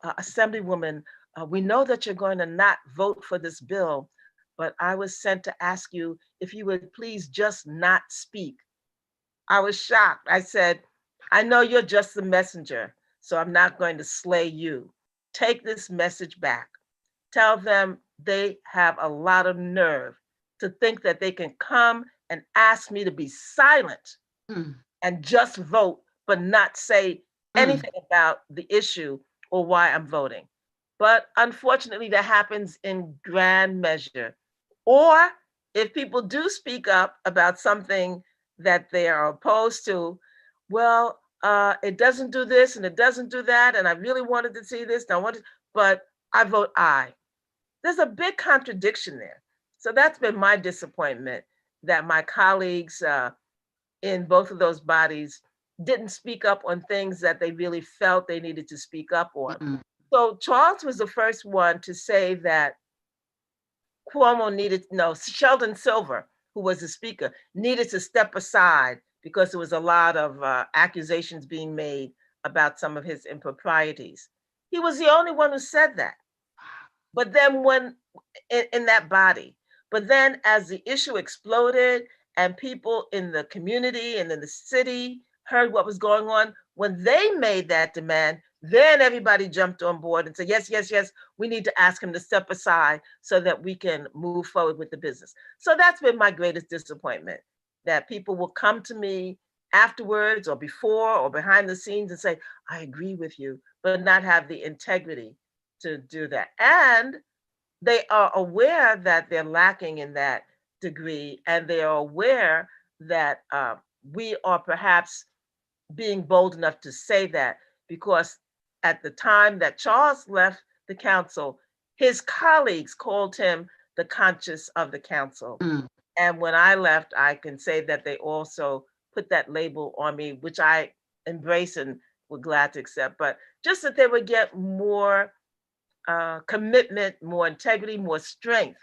"Assemblywoman, we know that you're going to not vote for this bill, but I was sent to ask you if you would please just not speak." I was shocked. I said, "I know you're just the messenger, so I'm not going to slay you. Take this message back. Tell them they have a lot of nerve to think that they can come and ask me to be silent and just vote, but not say anything about the issue or why I'm voting." But unfortunately, that happens in grand measure. Or if people do speak up about something that they are opposed to, well, it doesn't do this and it doesn't do that, and I really wanted to see this, but I vote aye. There's a big contradiction there. So that's been my disappointment, that my colleagues in both of those bodies didn't speak up on things that they really felt they needed to speak up on. So Charles was the first one to say that Sheldon Silver, who was the speaker, needed to step aside because there was a lot of accusations being made about some of his improprieties. He was the only one who said that. But then in that body, but then as the issue exploded and people in the community and in the city heard what was going on, when they made that demand, then everybody jumped on board and said, yes, we need to ask him to step aside so that we can move forward with the business. So that's been my greatest disappointment, that people will come to me afterwards or before or behind the scenes and say, I agree with you, but not have the integrity to do that. And they are aware that they're lacking in that degree, and they are aware that we are perhaps being bold enough to say that, because at the time that Charles left the council, his colleagues called him the conscience of the council. And when I left, I can say that they also put that label on me, which I embrace and were glad to accept, but just that they would get more commitment, more integrity, more strength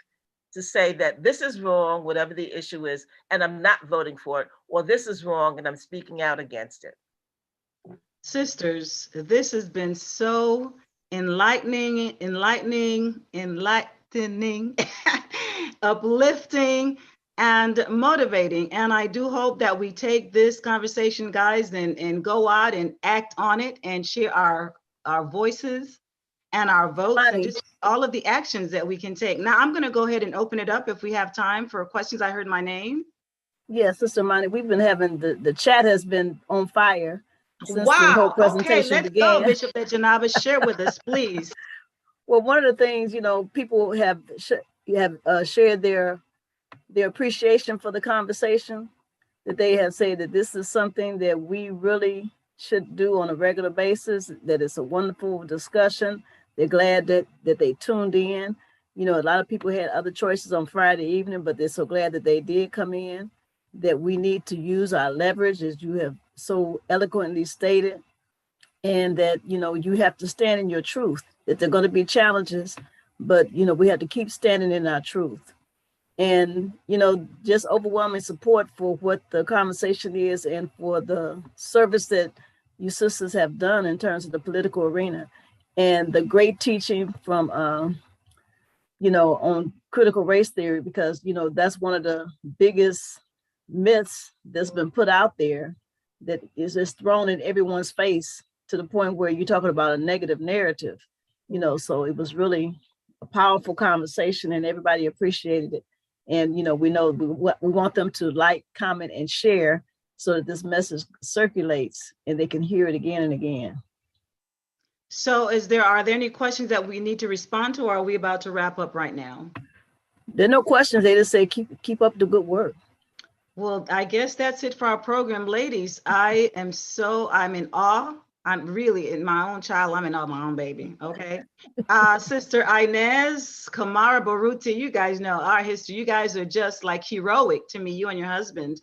to say that this is wrong, whatever the issue is, and I'm not voting for it, or this is wrong and I'm speaking out against it. Sisters, this has been so enlightening, uplifting, and motivating. And I do hope that we take this conversation, guys, and go out and act on it and share our voices and our votes and just all of the actions that we can take. Now, I'm going to go ahead and open it up if we have time for questions. I heard my name. Yes, Sister Monty, we've been having the chat has been on fire since the whole Wow. presentation Okay, let's began. go, Bishop Janaba. Share with us, please. Well, one of the things, people have shared their appreciation for the conversation, that they have said that this is something that we really should do on a regular basis, that it's a wonderful discussion. They're glad that they tuned in. A lot of people had other choices on Friday evening, but they're so glad that they did come in, that we need to use our leverage, as you have so eloquently stated, and that, you have to stand in your truth, that there are going to be challenges, but, we have to keep standing in our truth. And, just overwhelming support for what the conversation is and for the service that you sisters have done in terms of the political arena, and the great teaching from, on critical race theory, because, that's one of the biggest myths that's been put out there, that is just thrown in everyone's face to the point where you're talking about a negative narrative, so it was really a powerful conversation and everybody appreciated it. And, we know we want them to like, comment, and share so that this message circulates and they can hear it again and again. So are there any questions that we need to respond to, or are we about to wrap up right now? There are no questions. They just say keep up the good work. Well, I guess that's it for our program, ladies. I'm in awe. I'm really in my own child. I'm in awe of my own baby. Okay. Sister Inez, Kamara, Baruti, you guys know our history. You guys are just like heroic to me, you and your husband,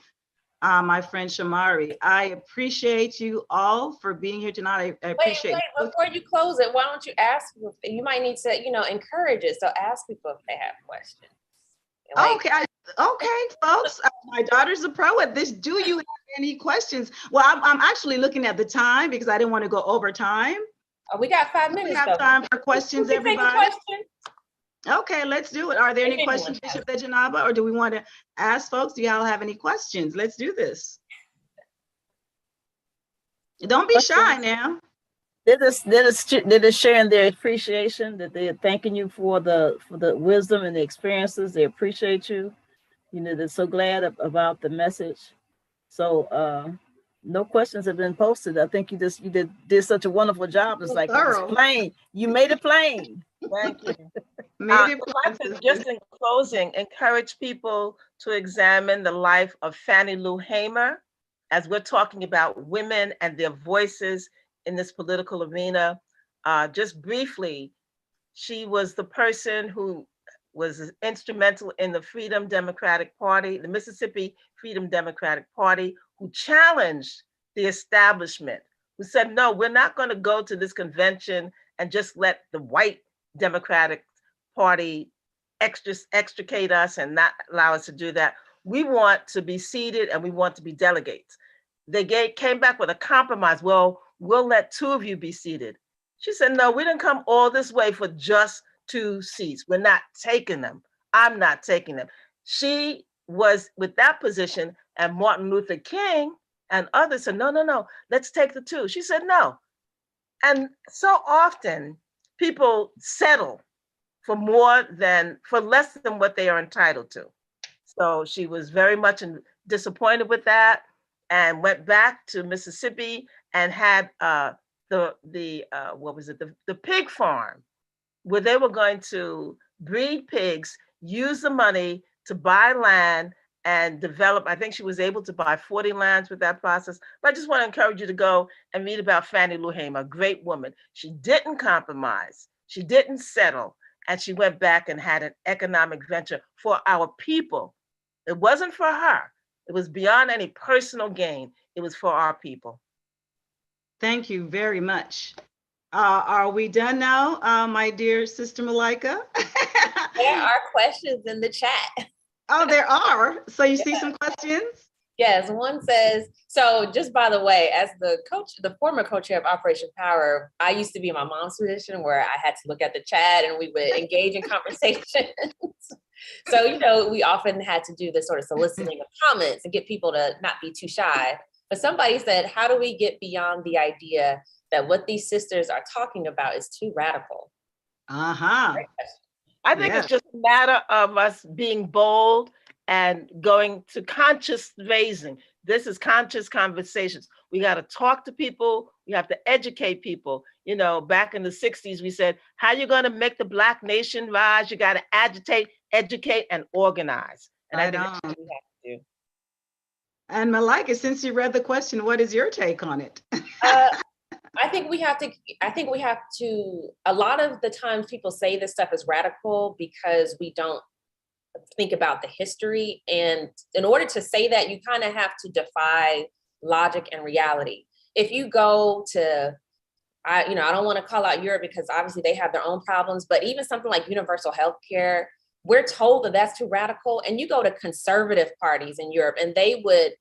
my friend Shamari. I appreciate you all for being here tonight. I appreciate Wait, before you close it, why don't you ask people? You might need to, encourage it. So ask people if they have questions. Okay, folks. My daughter's a pro at this. Do you have any questions? Well, I'm actually looking at the time because I didn't want to go over time. We got 5 minutes. We have time for questions, We can take a everybody. question. Okay, let's do it. Are there any If questions, anyone Bishop Dejanaba, or do we want to ask folks? Do y'all have any questions? Let's do this. Don't be shy now. They're just sharing their appreciation, that they're thanking you for the wisdom and the experiences. They appreciate you. They're so glad about the message. So no questions have been posted. I think you did such a wonderful job. It's like thorough. It's plain. You made it plain. Thank you. Maybe I'd like to, just in closing, encourage people to examine the life of Fannie Lou Hamer as we're talking about women and their voices in this political arena. Just briefly, she was the person who was instrumental in the Freedom Democratic Party, the Mississippi Freedom Democratic Party, who challenged the establishment, who said, no, we're not going to go to this convention and just let the white Democratic Party extricate us and not allow us to do that. We want to be seated and we want to be delegates. They came back with a compromise. Well, we'll let 2 of you be seated. She said, no, we didn't come all this way for just 2 seats. We're not taking them. I'm not taking them. She was with that position, and Martin Luther King and others said, no, let's take the 2. She said, no. And so often people settle for less than what they are entitled to. So she was very much disappointed with that and went back to Mississippi and had the pig farm where they were going to breed pigs, use the money to buy land and develop. I think she was able to buy 40 lands with that process. But I just want to encourage you to go and read about Fannie Lou Hamer, a great woman. She didn't compromise. She didn't settle. And she went back and had an economic venture for our people. It wasn't for her. It was beyond any personal gain. It was for our people. Thank you very much. Are we done now, my dear Sister Malika? There are questions in the chat. Oh, there are. So you see some questions? Yes, one says, so just by the way, as the former co-chair of Operation Power, I used to be in my mom's position where I had to look at the chat and we would engage in conversations. So, we often had to do this sort of soliciting of comments and get people to not be too shy. But somebody said, how do we get beyond the idea that what these sisters are talking about is too radical? Uh-huh. I think it's just a matter of us being bold and going to conscious raising. This is conscious conversations. We got to talk to people. We have to educate people. Back in the 60s, we said, how are you going to make the Black nation rise? You got to agitate, educate, and organize. And I think that's what we have to do. And Malika, since you read the question, what is your take on it? I think we have to, a lot of the times people say this stuff is radical because we don't think about the history. And in order to say that, you kind of have to defy logic and reality. If you go to, I don't want to call out Europe because obviously they have their own problems, but even something like universal health care, we're told that that's too radical. And you go to conservative parties in Europe and they would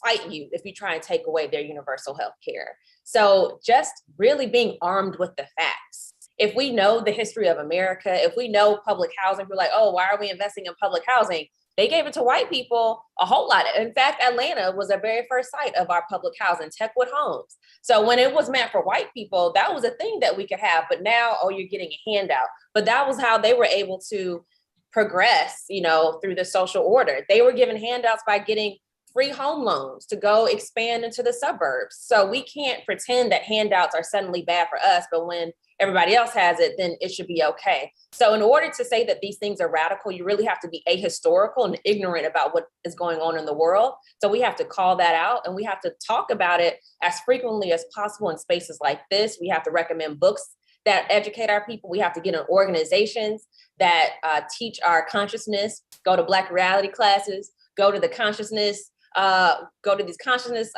fight you if you try and take away their universal health care. So just really being armed with the facts. If we know the history of America, if we know public housing, we're like, oh, why are we investing in public housing? They gave it to white people a whole lot. In fact, Atlanta was the very first site of our public housing, Techwood Homes. So when it was meant for white people, that was a thing that we could have. But now, you're getting a handout. But that was how they were able to progress, through the social order. They were given handouts by getting free home loans to go expand into the suburbs. So we can't pretend that handouts are suddenly bad for us, but when everybody else has it, then it should be okay. So in order to say that these things are radical, you really have to be ahistorical and ignorant about what is going on in the world. So we have to call that out, and we have to talk about it as frequently as possible in spaces like this. We have to recommend books that educate our people. We have to get in organizations that teach our consciousness, go to Black reality classes, go to the consciousness, go to these consciousness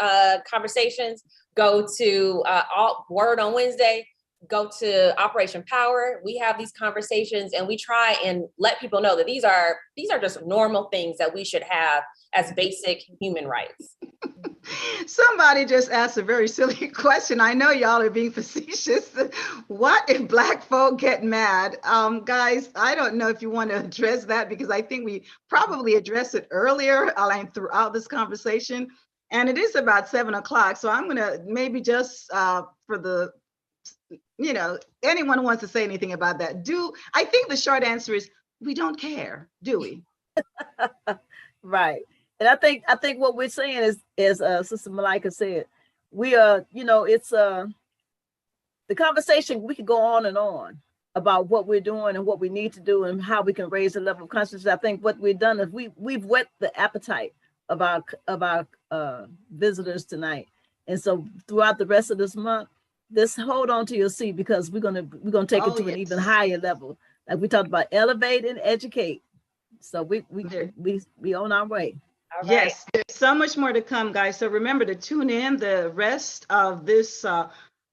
conversations, go to all Word on Wednesday, go to Operation Power. We have these conversations, and we try and let people know that these are just normal things that we should have as basic human rights. Somebody just asked a very silly question. I know y'all are being facetious. What if Black folk get mad? Guys, I don't know if you want to address that, because I think we probably addressed it earlier throughout this conversation. And it is about 7 o'clock. So I'm going to maybe just for the, anyone who wants to say anything about that. I think the short answer is we don't care, do we? Right. And I think what we're saying is Sister Malika said, we are, it's the conversation, we could go on and on about what we're doing and what we need to do and how we can raise the level of consciousness. I think what we've done is we've whet the appetite of our visitors tonight. And so throughout the rest of this month, just hold on to your seat, because we're gonna take it to an even higher level. Like we talked about, elevate and educate. So we on our way. Right. Yes, there's so much more to come, guys. So remember to tune in the rest of this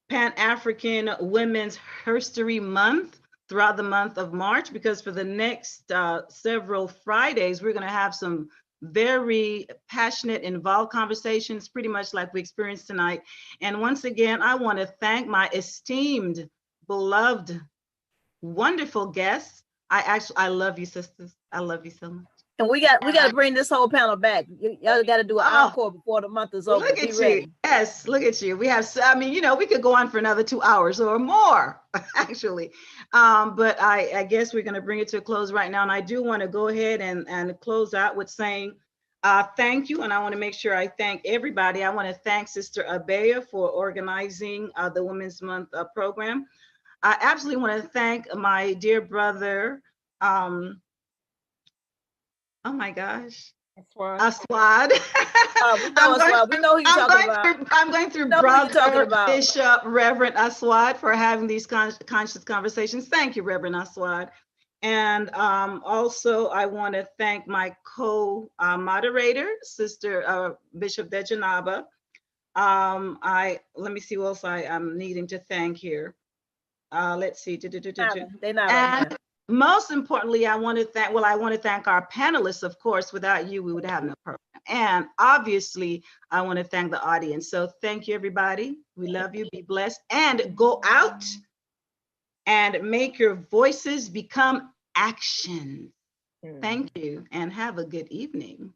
Pan-African Women's History Month throughout the month of March, because for the next several Fridays, we're going to have some very passionate, involved conversations, pretty much like we experienced tonight. And once again, I want to thank my esteemed, beloved, wonderful guests. I love you, sisters. I love you so much. And we got to bring this whole panel back. Y'all got to do an encore before the month is over. Look at you. Yes, look at you. We have, we could go on for another 2 hours or more, actually. But I guess we're going to bring it to a close right now. And I do want to go ahead and close out with saying thank you. And I want to make sure I thank everybody. I want to thank Sister Abea for organizing the Women's Month program. I absolutely want to thank my dear brother, oh my gosh. Aswad. We know who you're talking about. I'm going through brother, Bishop, Reverend Aswad for having these conscious conversations. Thank you, Reverend Aswad. And also I want to thank my co-moderator, Sister Bishop Dejanaba. Let me see who else I'm needing to thank here. Let's see. They're not right now. Most importantly, I want to thank our panelists. Of course, without you, we would have no program. And obviously, I want to thank the audience. So thank you, everybody. We love you. Be blessed. And go out and make your voices become action. Thank you, and have a good evening.